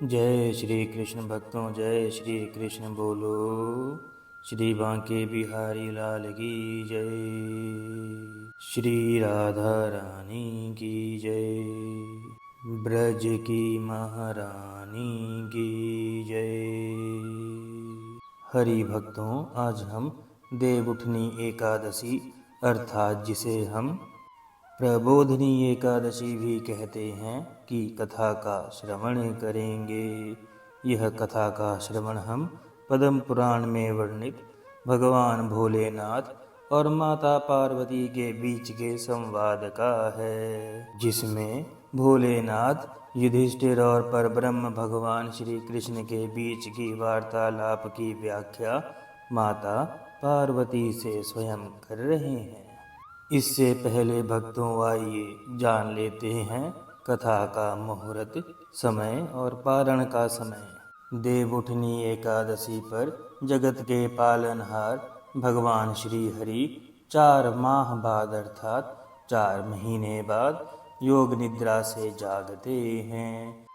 जय श्री कृष्ण भक्तों, जय श्री कृष्ण बोलो। श्री बांके बिहारी लाल की जय। श्री राधा रानी की जय। ब्रज की महारानी की जय। हरि भक्तों, आज हम देवउठनी एकादशी अर्थात जिसे हम प्रबोधनी एकादशी भी कहते हैं कि कथा का श्रवण करेंगे। यह कथा का श्रवण हम पद्म पुराण में वर्णित भगवान भोलेनाथ और माता पार्वती के बीच के संवाद का है, जिसमें भोलेनाथ युधिष्ठिर और परब्रह्म भगवान श्री कृष्ण के बीच की वार्तालाप की व्याख्या माता पार्वती से स्वयं कर रहे हैं। इससे पहले भक्तों, आइए जान लेते हैं कथा का मुहूर्त, समय और पारण का समय। देवउठनी एकादशी पर जगत के पालनहार भगवान श्री हरि 4 माह बाद अर्थात 4 महीने बाद योग निद्रा से जागते हैं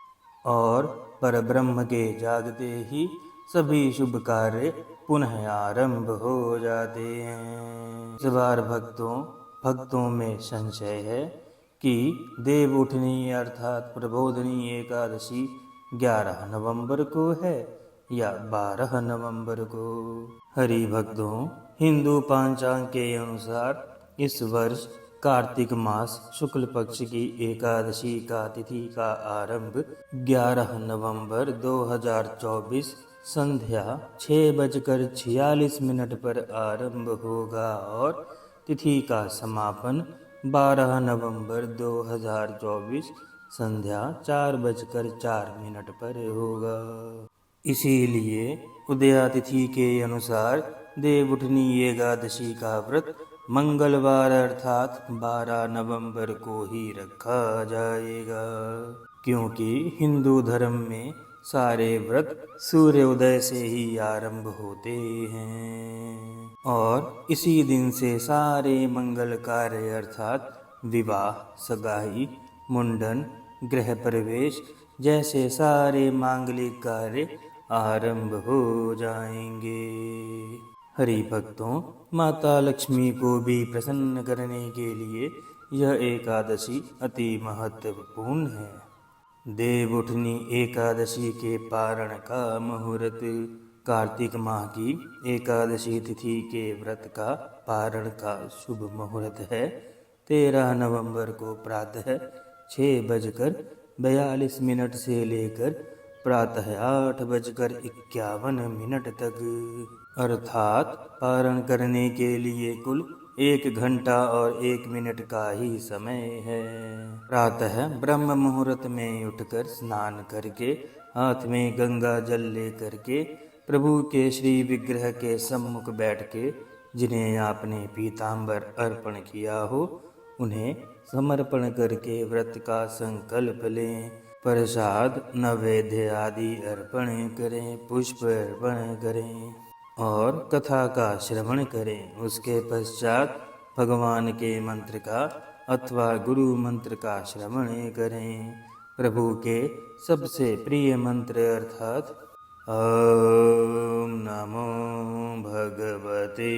और परब्रह्म के जागते ही सभी शुभ कार्य पुनः आरंभ हो जाते हैं। इस बार भक्तों में संशय है कि देवउठनी अर्थात प्रबोधनी एकादशी 11 नवंबर को है या 12 नवंबर को। हरि भक्तों, हिंदू पंचांग के अनुसार इस वर्ष कार्तिक मास शुक्ल पक्ष की एकादशी का तिथि का आरंभ 11 नवंबर 2024 संध्या 6:46 पर आरंभ होगा और तिथि का समापन 12 नवंबर 2024 संध्या 4:04 पर होगा। इसीलिए उदयातिथि के अनुसार देवउठनी एकादशी का व्रत मंगलवार अर्थात 12 नवंबर को ही रखा जाएगा, क्योंकि हिंदू धर्म में सारे व्रत सूर्योदय से ही आरंभ होते हैं और इसी दिन से सारे मंगल कार्य अर्थात विवाह, सगाई, मुंडन, गृह प्रवेश जैसे सारे मांगलिक कार्य आरंभ हो जाएंगे। हरि भक्तों, माता लक्ष्मी को भी प्रसन्न करने के लिए यह एकादशी अति महत्वपूर्ण है। देवउठनी एकादशी के पारण का मुहूर्त। कार्तिक माह की एकादशी तिथि के व्रत का पारण का शुभ मुहूर्त है 13 नवंबर को प्रातः 6:42 से लेकर प्रातः 8:51 तक, अर्थात पारण करने के लिए कुल 1 घंटा और 1 मिनट का ही समय है। प्रातः ब्रह्म मुहूर्त में उठकर स्नान करके हाथ में गंगा जल लेकर के प्रभु के श्री विग्रह के सम्मुख बैठ के जिन्हें आपने पीतांबर अर्पण किया हो उन्हें समर्पण करके व्रत का संकल्प लें। प्रसाद, नैवेद्य आदि अर्पण करें, पुष्प अर्पण करें और कथा का श्रवण करें। उसके पश्चात भगवान के मंत्र का अथवा गुरु मंत्र का श्रवण करें। प्रभु के सबसे प्रिय मंत्र अर्थात ओम नमो भगवते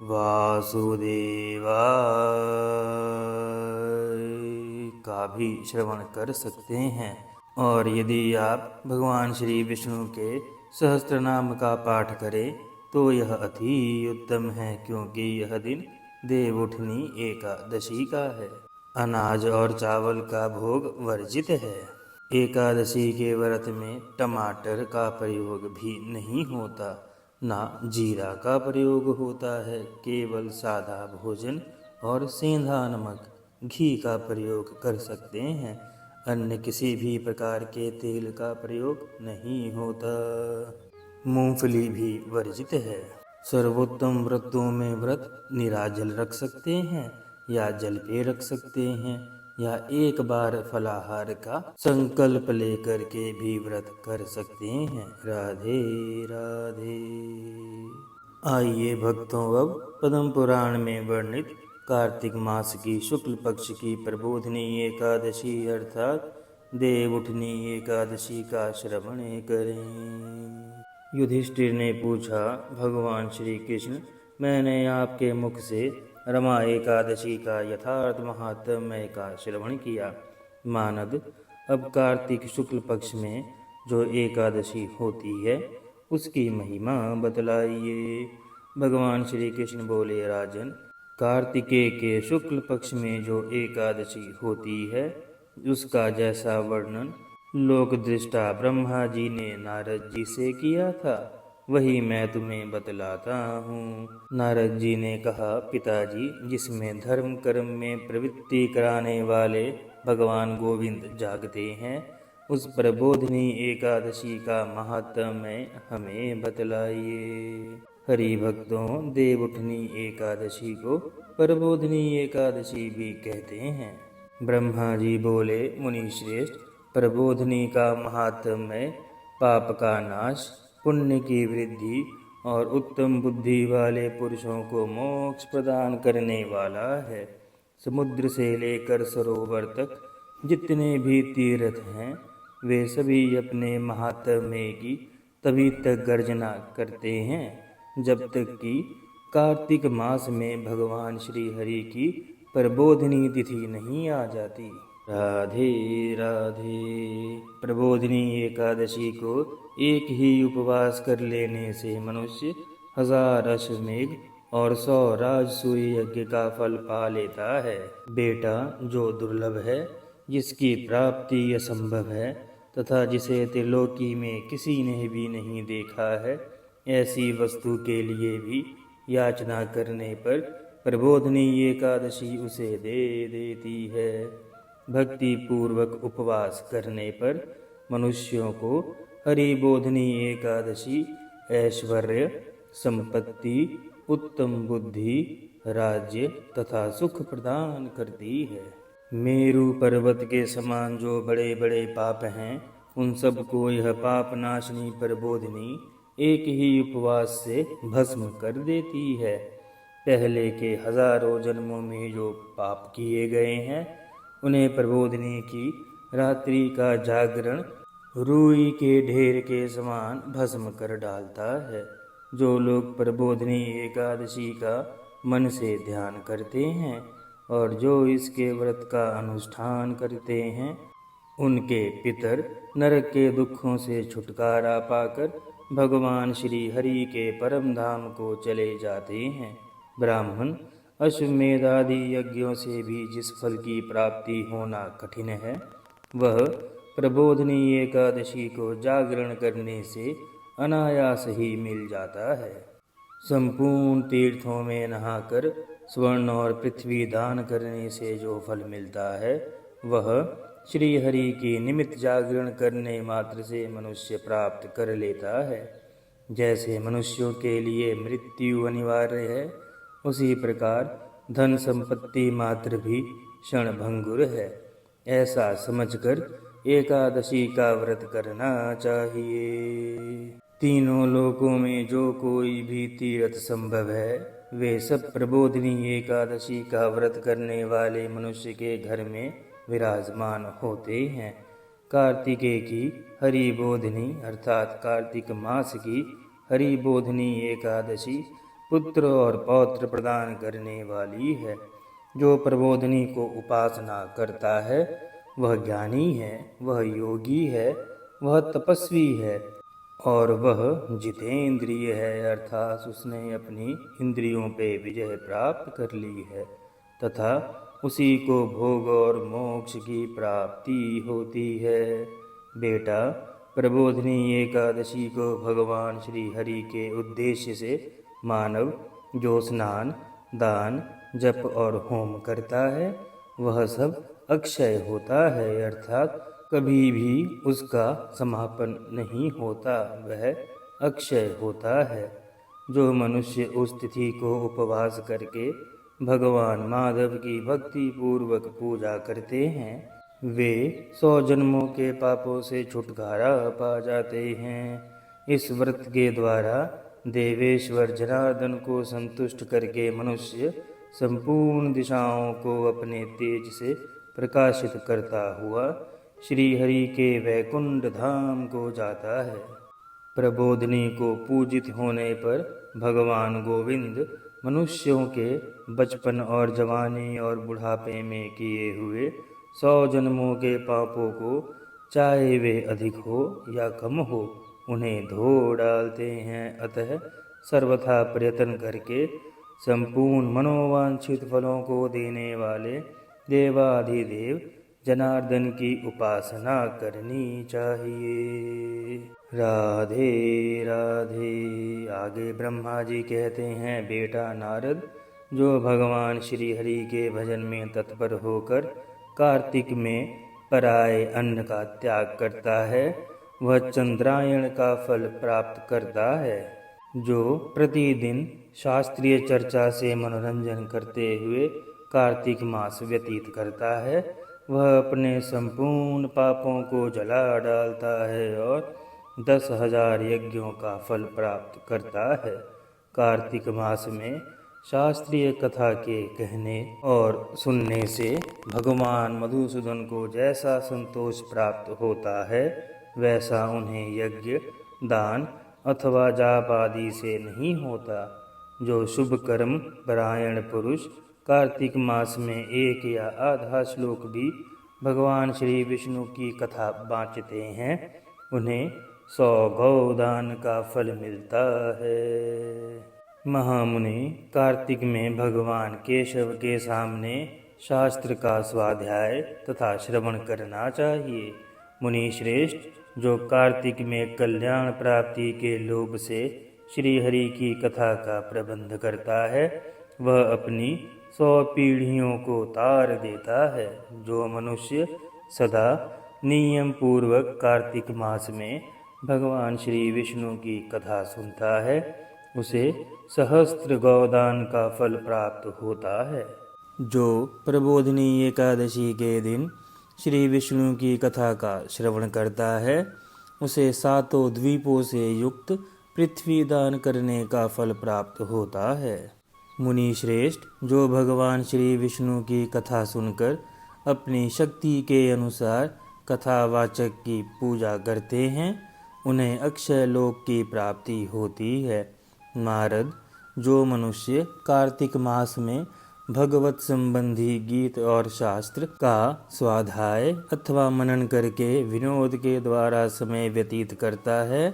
वासुदेवाय का भी श्रवण कर सकते हैं। और यदि आप भगवान श्री विष्णु के सहस्त्र नाम का पाठ करें तो यह अति उत्तम है, क्योंकि यह दिन देवउठनी एकादशी का है। अनाज और चावल का भोग वर्जित है। एकादशी के व्रत में टमाटर का प्रयोग भी नहीं होता, ना जीरा का प्रयोग होता है। केवल सादा भोजन और सेंधा नमक, घी का प्रयोग कर सकते हैं। अन्य किसी भी प्रकार के तेल का प्रयोग नहीं होता। मूंगफली भी वर्जित है। सर्वोत्तम व्रतों में व्रत निराजल रख सकते हैं या जल पे रख सकते हैं या एक बार फलाहार का संकल्प लेकर के भी व्रत कर सकते हैं। राधे राधे। आइए भक्तों, अब पद्म पुराण में वर्णित कार्तिक मास की शुक्ल पक्ष की प्रबोधनी एकादशी अर्थात देव उठनी एकादशी का श्रवण करें। युधिष्ठिर ने पूछा, भगवान श्री कृष्ण, मैंने आपके मुख से रमा एकादशी का यथार्थ महात्म्य का श्रवण किया। मानद, अब कार्तिक शुक्ल पक्ष में जो एकादशी होती है उसकी महिमा बतलाइए। भगवान श्री कृष्ण बोले, राजन, कार्तिकेय के शुक्ल पक्ष में जो एकादशी होती है उसका जैसा वर्णन लोक दृष्टा ब्रह्मा जी ने नारद जी से किया था वही मैं तुम्हें बतलाता हूँ। नारद जी ने कहा, पिताजी, जिसमें धर्म कर्म में प्रवृत्ति कराने वाले भगवान गोविंद जागते हैं उस प्रबोधनी एकादशी का महात्म्य हमें बतलाइए। हरि भक्तों, देव उठनी एकादशी को प्रबोधनी एकादशी भी कहते हैं। ब्रह्मा जी बोले, मुनि श्रेष्ठ, प्रबोधनी का महात्म्य पाप का नाश, पुण्य की वृद्धि और उत्तम बुद्धि वाले पुरुषों को मोक्ष प्रदान करने वाला है। समुद्र से लेकर सरोवर तक जितने भी तीर्थ हैं वे सभी अपने महात्म्य की तभी तक गर्जना करते हैं जब तक कि कार्तिक मास में भगवान श्री हरि की प्रबोधनी तिथि नहीं आ जाती। राधे राधे। प्रबोधनी एकादशी को एक ही उपवास कर लेने से मनुष्य 1000 अश्वमेघ और 100 राजसूय यज्ञ का फल पा लेता है। बेटा, जो दुर्लभ है, जिसकी प्राप्ति असंभव है तथा जिसे त्रिलोकी में किसी ने भी नहीं देखा है, ऐसी वस्तु के लिए भी याचना करने पर प्रबोधनी एकादशी उसे दे देती है। भक्ति पूर्वक उपवास करने पर मनुष्यों को हरिबोधनी एकादशी ऐश्वर्य, संपत्ति, उत्तम बुद्धि, राज्य तथा सुख प्रदान करती है। मेरु पर्वत के समान जो बड़े बड़े पाप हैं उन सब को यह पाप नाशनी प्रबोधनी एक ही उपवास से भस्म कर देती है। पहले के हजारों जन्मों में जो पाप किए गए हैं उन्हें प्रबोधनी की रात्रि का जागरण रुई के ढेर के समान भस्म कर डालता है। जो लोग प्रबोधनी एकादशी का मन से ध्यान करते हैं और जो इसके व्रत का अनुष्ठान करते हैं उनके पितर नरक के दुखों से छुटकारा पाकर भगवान श्री हरि के परम धाम को चले जाते हैं। ब्राह्मण अश्वमेध आदि यज्ञों से भी जिस फल की प्राप्ति होना कठिन है वह प्रबोधनी एकादशी को जागरण करने से अनायास ही मिल जाता है। संपूर्ण तीर्थों में नहाकर स्वर्ण और पृथ्वी दान करने से जो फल मिलता है वह श्री हरि की निमित्त जागरण करने मात्र से मनुष्य प्राप्त कर लेता है। जैसे मनुष्यों के लिए मृत्यु अनिवार्य है उसी प्रकार धन संपत्ति मात्र भी क्षण भंगुर है। ऐसा समझकर एकादशी का व्रत करना चाहिए। तीनों लोकों में जो कोई भी तीर्थ संभव है वे सब प्रबोधनी एकादशी का व्रत करने वाले मनुष्य के घर में विराजमान होते हैं। कार्तिकेय की हरिबोधनी अर्थात कार्तिक मास की हरिबोधनी एकादशी पुत्र और पौत्र प्रदान करने वाली है। जो प्रबोधनी को उपासना करता है वह ज्ञानी है, वह योगी है, वह तपस्वी है और वह जितेंद्रिय है अर्थात उसने अपनी इंद्रियों पे विजय प्राप्त कर ली है तथा उसी को भोग और मोक्ष की प्राप्ति होती है। बेटा, प्रबोधनी एकादशी को भगवान श्री हरि के उद्देश्य से मानव जो स्नान, दान, जप और होम करता है वह सब अक्षय होता है अर्थात कभी भी उसका समापन नहीं होता, वह अक्षय होता है। जो मनुष्य उस तिथि को उपवास करके भगवान माधव की भक्ति पूर्वक पूजा करते हैं वे 100 जन्मों के पापों से छुटकारा पा जाते हैं। इस व्रत के द्वारा देवेश्वर जनार्दन को संतुष्ट करके मनुष्य संपूर्ण दिशाओं को अपने तेज से प्रकाशित करता हुआ श्री हरि के वैकुंठ धाम को जाता है। प्रबोधिनी को पूजित होने पर भगवान गोविंद मनुष्यों के बचपन और जवानी और बुढ़ापे में किए हुए 100 जन्मों के पापों को, चाहे वे अधिक हो या कम हो, उन्हें धो डालते हैं। अतः सर्वथा प्रयत्न करके संपूर्ण मनोवांछित फलों को देने वाले देवाधिदेव जनार्दन की उपासना करनी चाहिए। राधे राधे। आगे ब्रह्मा जी कहते हैं, बेटा नारद, जो भगवान श्री हरि के भजन में तत्पर होकर कार्तिक में पराये अन्न का त्याग करता है, वह चंद्रायण का फल प्राप्त करता है। जो प्रतिदिन शास्त्रीय चर्चा से मनोरंजन करते हुए कार्तिक मास व्यतीत करता है, वह अपने संपूर्ण पापों को जला डालता है और 10,000 यज्ञों का फल प्राप्त करता है। कार्तिक मास में शास्त्रीय कथा के कहने और सुनने से भगवान मधुसूदन को जैसा संतोष प्राप्त होता है, वैसा उन्हें यज्ञ, दान अथवा जाप आदि से नहीं होता। जो शुभ कर्म परायण पुरुष कार्तिक मास में एक या आधा श्लोक भी भगवान श्री विष्णु की कथा बाँचते हैं, उन्हें 100 गौदान का फल मिलता है। महामुनि, कार्तिक में भगवान केशव के सामने शास्त्र का स्वाध्याय तथा श्रवण करना चाहिए। मुनि श्रेष्ठ, जो कार्तिक में कल्याण प्राप्ति के लोभ से श्री हरि की कथा का प्रबंध करता है, वह अपनी 100 पीढ़ियों को तार देता है। जो मनुष्य सदा नियम पूर्वक कार्तिक मास में भगवान श्री विष्णु की कथा सुनता है, उसे सहस्त्र गौदान का फल प्राप्त होता है। जो प्रबोधिनी एकादशी के दिन श्री विष्णु की कथा का श्रवण करता है, उसे 7 द्वीपों से युक्त पृथ्वी दान करने का फल प्राप्त होता है। मुनि श्रेष्ठ, जो भगवान श्री विष्णु की कथा सुनकर अपनी शक्ति के अनुसार कथावाचक की पूजा करते हैं, उन्हें अक्षय लोक की प्राप्ति होती है। नारद, जो मनुष्य कार्तिक मास में भगवत संबंधी गीत और शास्त्र का स्वाध्याय अथवा मनन करके विनोद के द्वारा समय व्यतीत करता है,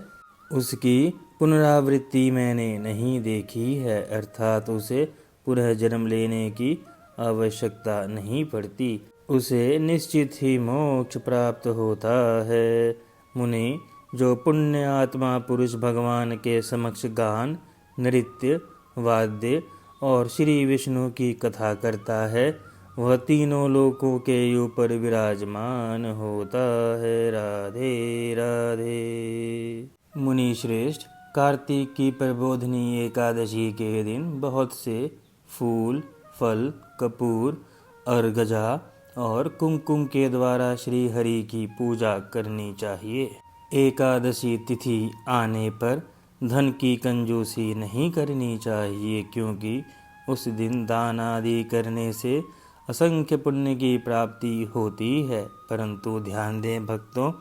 उसकी पुनरावृत्ति मैंने नहीं देखी है, अर्थात उसे पुनः जन्म लेने की आवश्यकता नहीं पड़ती, उसे निश्चित ही मोक्ष प्राप्त होता है। मुनि, जो पुण्य आत्मा पुरुष भगवान के समक्ष गान, नृत्य, वाद्य और श्री विष्णु की कथा करता है, वह तीनों लोकों के ऊपर विराजमान होता है। राधे राधे। मुनि श्रेष्ठ, कार्तिक की प्रबोधिनी एकादशी के दिन बहुत से फूल, फल, कपूर, अर्घजा और कुमकुम के द्वारा श्री हरि की पूजा करनी चाहिए। एकादशी तिथि आने पर धन की कंजूसी नहीं करनी चाहिए, क्योंकि उस दिन दान आदि करने से असंख्य पुण्य की प्राप्ति होती है। परंतु ध्यान दें भक्तों,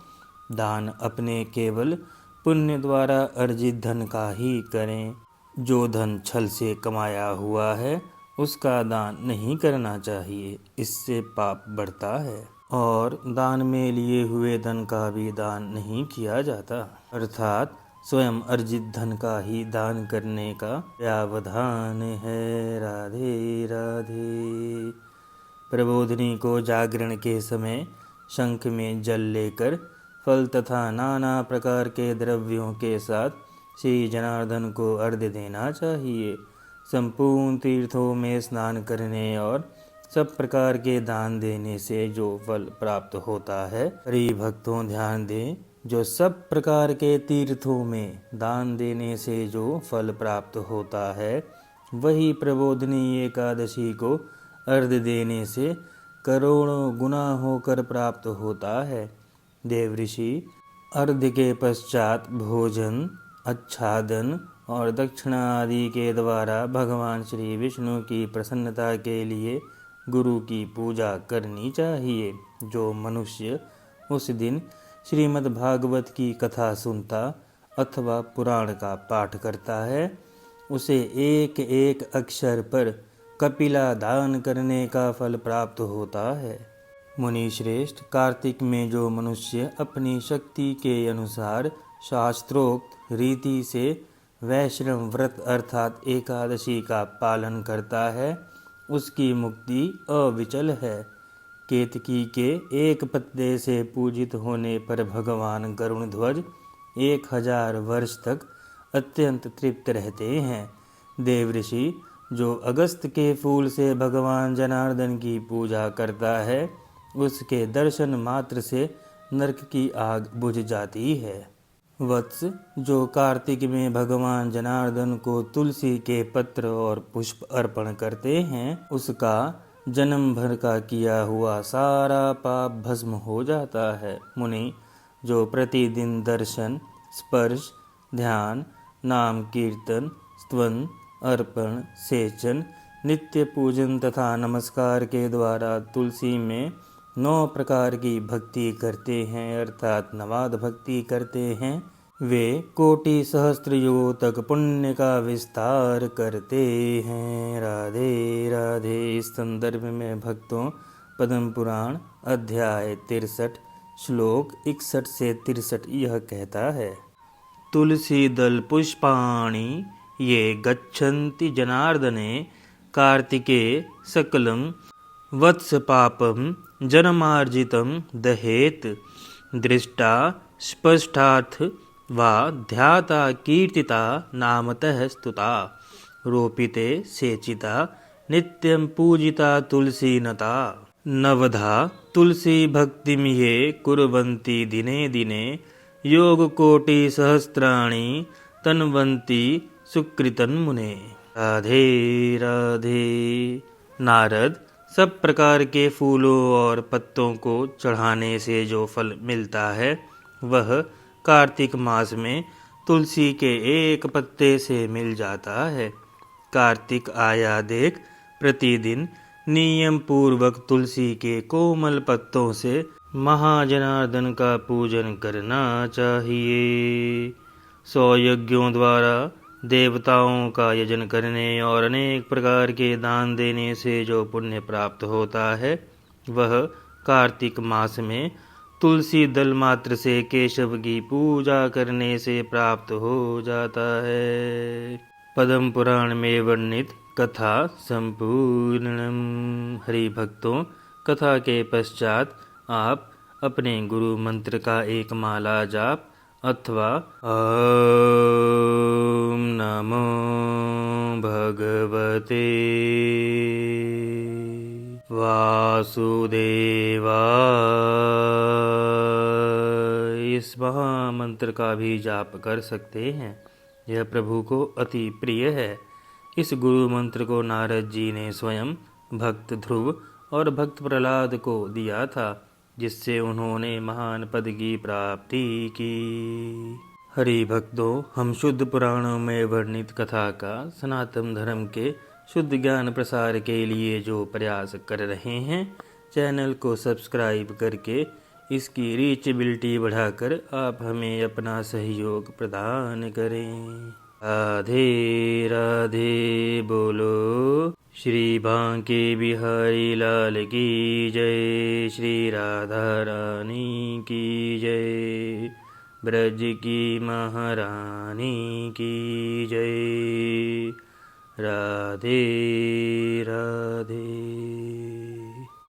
दान अपने केवल पुण्य द्वारा अर्जित धन का ही करें। जो धन छल से कमाया हुआ है, उसका दान नहीं करना चाहिए, इससे पाप बढ़ता है। और दान में लिए हुए धन का भी दान नहीं किया जाता, अर्थात स्वयं अर्जित धन का ही दान करने का प्रावधान है। राधे राधे। प्रबोधिनी को जागरण के समय शंख में जल लेकर फल तथा नाना प्रकार के द्रव्यों के साथ श्री जनार्दन को अर्घ्य देना चाहिए। संपूर्ण तीर्थों में स्नान करने और सब प्रकार के दान देने से जो फल प्राप्त होता है, हरि भक्तों ध्यान दें, जो सब प्रकार के तीर्थों में दान देने से जो फल प्राप्त होता है, वही प्रबोधिनी एकादशी को अर्घ्य देने से करोड़ों गुना होकर प्राप्त होता है। देवऋषि, अर्घ्य के पश्चात भोजन, आच्छादन और दक्षिणा आदि के द्वारा भगवान श्री विष्णु की प्रसन्नता के लिए गुरु की पूजा करनी चाहिए। जो मनुष्य उस दिन श्रीमद् भागवत की कथा सुनता अथवा पुराण का पाठ करता है, उसे एक एक अक्षर पर कपिला दान करने का फल प्राप्त होता है। मुनि श्रेष्ठ, कार्तिक में जो मनुष्य अपनी शक्ति के अनुसार शास्त्रोक्त रीति से वैष्णव व्रत अर्थात एकादशी का पालन करता है, उसकी मुक्ति अविचल है। केतकी के एक पत्ते से पूजित होने पर भगवान गरुण ध्वज 1000 वर्ष तक अत्यंत तृप्त रहते हैं। देवऋषि जो अगस्त के फूल से भगवान जनार्दन की पूजा करता है, उसके दर्शन मात्र से नरक की आग बुझ जाती है। वत्स जो कार्तिक में भगवान जनार्दन को तुलसी के पत्र और पुष्प अर्पण करते हैं, उसका जन्म भर का किया हुआ सारा पाप भस्म हो जाता है। मुनि जो प्रतिदिन दर्शन, स्पर्श, ध्यान, नाम कीर्तन, स्तवन, अर्पण, सेचन, नित्य पूजन तथा नमस्कार के द्वारा तुलसी में 9 प्रकार की भक्ति करते हैं अर्थात नवाद भक्ति करते हैं, वे कोटि सहस्त्र युगों तक पुण्य का विस्तार करते हैं। राधे राधे। इस संदर्भ में भक्तों पद्म पुराण अध्याय 63 श्लोक 61 से 63 यह कहता है, तुलसी दल पुष्पाणि ये गच्छन्ति जनार्दने कार्तिके सकलं वत्स पापम जन्मार्जितं दहेत दृष्टा स्पष्टार्थ वा ध्याता कीर्तिता नामतः स्तुता रोपिते सेचिता नित्यं पूजिता तुलसीनता नवधा तुलसी भक्तिं ये कुर्वन्ति दिने दिने योग कोटि सहस्राणि तन्वन्ति सुकृतं मुने। राधे राधे। नारद, सब प्रकार के फूलों और पत्तों को चढ़ाने से जो फल मिलता है, वह कार्तिक मास में तुलसी के एक पत्ते से मिल जाता है। कार्तिक आया देख प्रतिदिन नियम पूर्वक तुलसी के कोमल पत्तों से महाजनार्दन का पूजन करना चाहिए। 100 यज्ञों द्वारा देवताओं का यजन करने और अनेक प्रकार के दान देने से जो पुण्य प्राप्त होता है, वह कार्तिक मास में तुलसी दल मात्र से केशव की पूजा करने से प्राप्त हो जाता है। पद्म पुराण में वर्णित कथा संपूर्णम। हरि भक्तों, कथा के पश्चात आप अपने गुरु मंत्र का एक माला जाप अथवा ओम नमो भगवते वासुदेवाय इस महामंत्र का भी जाप कर सकते हैं। यह प्रभु को अति प्रिय है। इस गुरु मंत्र को नारद जी ने स्वयं भक्त ध्रुव और भक्त प्रहलाद को दिया था, जिससे उन्होंने महान पद की प्राप्ति की। हरि भक्तों, हम शुद्ध पुराणों में वर्णित कथा का सनातन धर्म के शुद्ध ज्ञान प्रसार के लिए जो प्रयास कर रहे हैं, चैनल को सब्सक्राइब करके इसकी रीचेबिलिटी बढ़ाकर आप हमें अपना सहयोग प्रदान करें। राधे राधे। बोलो श्री बांके बिहारी लाल की जय। श्री राधा रानी की जय। ब्रज की महारानी की जय। राधे राधे।